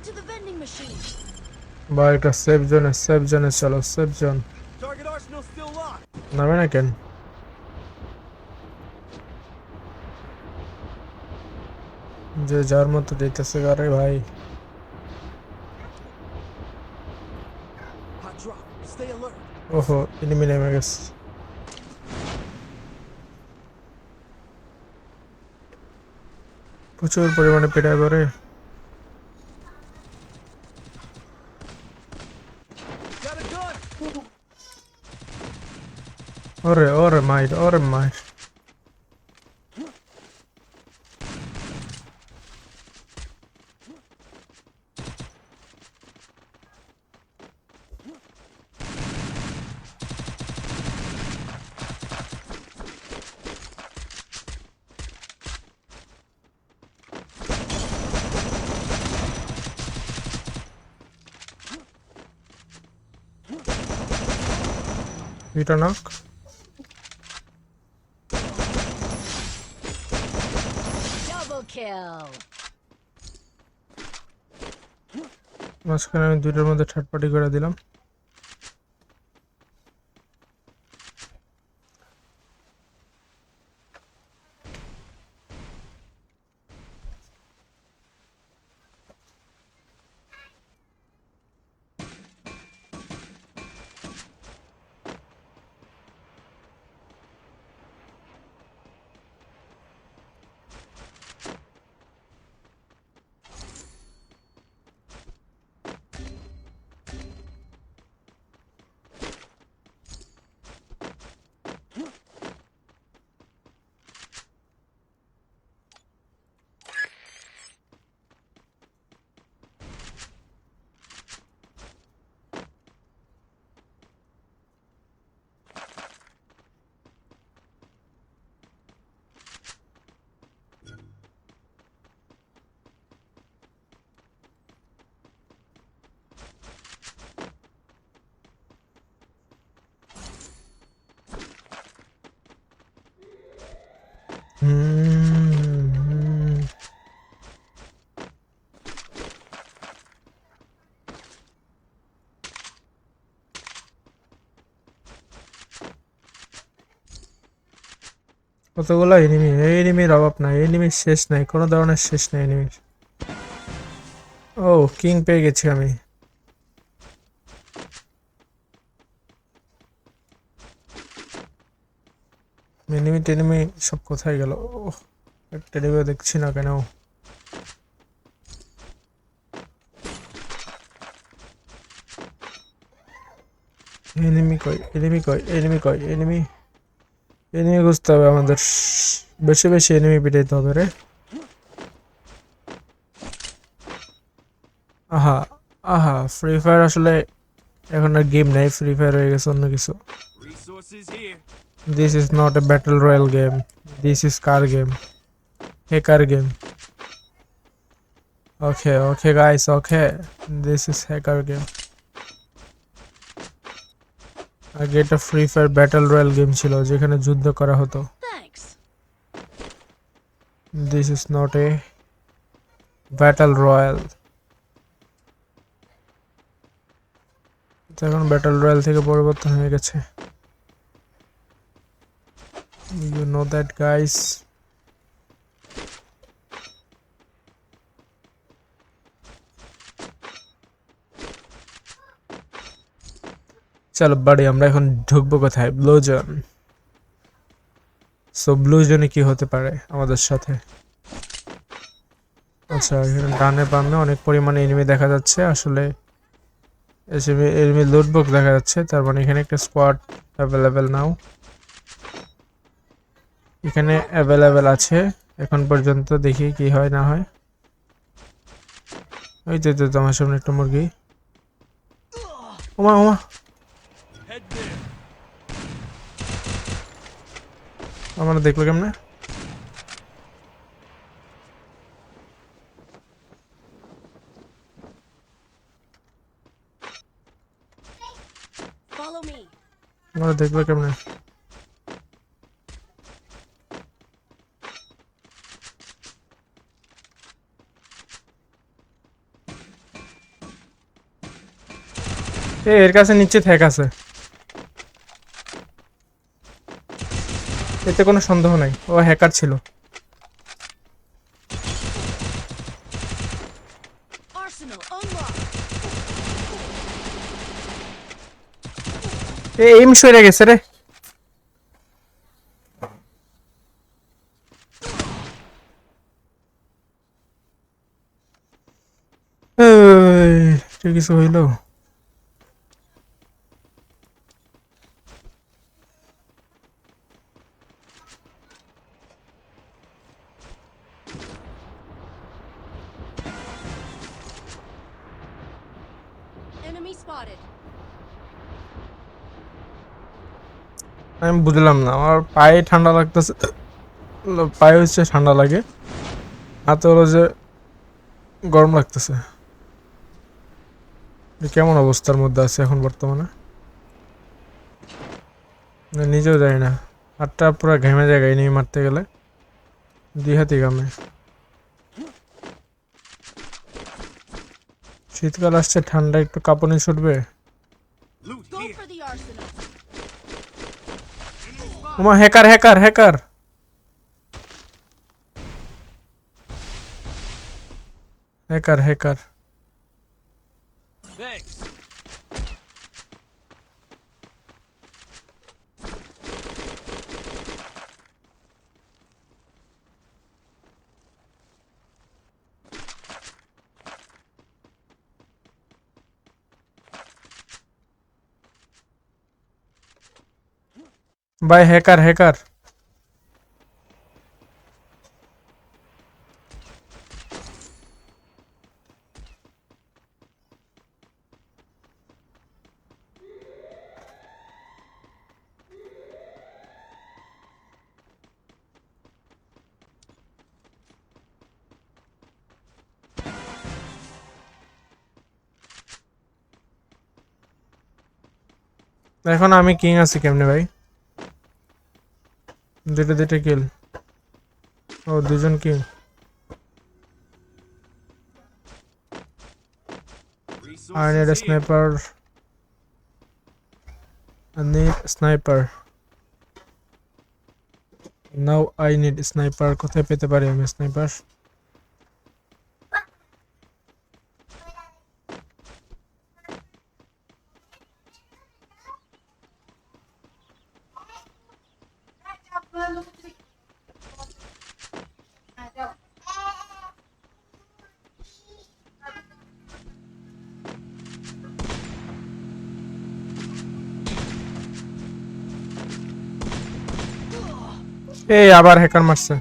Get to the vending machine. ভাই একটা safe জোনে চলো safe zone Target arsenal still locked. নামে না কেন যে যার মতো দিতেছে আরে ভাই Hot drop. Stay alert. ওহো এনিমি নেমে গেছে প্রচুর পরিমাণে পেটা করে Got a gun. ওরে মাইর এটা নক Double kill. মাঝখানে আমি দুইটার মধ্যে থার্ড পার্টি করে দিলাম হুম কতগুলো এনিমির অভাব নাই এনিমির শেষ নাই কোনো ধরনের শেষ নাই এনিমির ও কিং পেয়ে গেছি আমি এনিমি সব কোথায় গেল একটা এনিমিও দেখছি না কেন এনিমি খুঁজতে হবে আমাদের বেশি বেশি এনিমি পিটাইতে হবে রে আহা আহা ফ্রি ফায়ার আসলে এখন আর গেম নাই ফ্রি ফায়ার হয়ে গেছে অন্য কিছু Resources here. This is not a battle royale game this is car game hacker game okay guys okay this is hacker game আগে এটা free fire battle royale game ছিল যেখানে যুদ্ধ করা হতো Thanks. This is not a battle royale এখন battle royale থেকে পরিবর্তন হয়ে গেছে ইউ নো দ্যাট গাইস চলো বাড়ি আমরা এখন ঢুকবো কোথায় ব্লু জোন সো ব্লু জোনে কি হতে পারে আমাদের সাথে আচ্ছা এখানে ডানে বামে অনেক পরিমাণে এনিমি দেখা যাচ্ছে আসলে এনিমি লুটবক্স দেখা যাচ্ছে তার মানে এখানে একটা স্কোয়াড অ্যাভেলেবেল নাও এখানে অ্যাভেলেবেল আছে এখন পর্যন্ত দেখি কি হয় না হয় ওই তো তোমার সামনে একটা মুরগি ওমা Head there. আমার দেখলো কেমনে Follow me. আমার দেখলো কেমনে এর কাছে নিচে থ্যাক আছে, এতে কোনো সন্দেহ নাই, ও হ্যাকার ছিল। Arsenal unlocked. এইম সরে গেছে রে। ঠিক কিছু হইল? Enemy spotted. আমি বুঝলাম না, আমার পায়ে ঠান্ডা লাগতেছে, পায়ে হচ্ছে ঠান্ডা লাগে, হাতে হলো যে গরম লাগতেছে। কেমন অবস্থার মধ্যে আছে এখন বর্তমানে নিজেও জানি না। হাতটা পুরো ঘেমে যায় নিয়ে মারতে গেলে, দুই হাতে ঘামে। শীতকাল আসছে, ঠান্ডা একটু কাঁপুনি ছুটবে। Loot Go here. for the arsenal. ওমা hacker hacker hacker hacker hacker. Thanks. ভাই হ্যাকার হ্যাকার। এখন আমি কিং আছি কেমনে ভাই? দুটো দুটো কিল, ও দুজন king. I need a Resources here. sniper. I need a sniper. Now I need a sniper. কোথায় পেতে পারি আমি স্নাইপার? এই আবার হ্যাকার মারছে।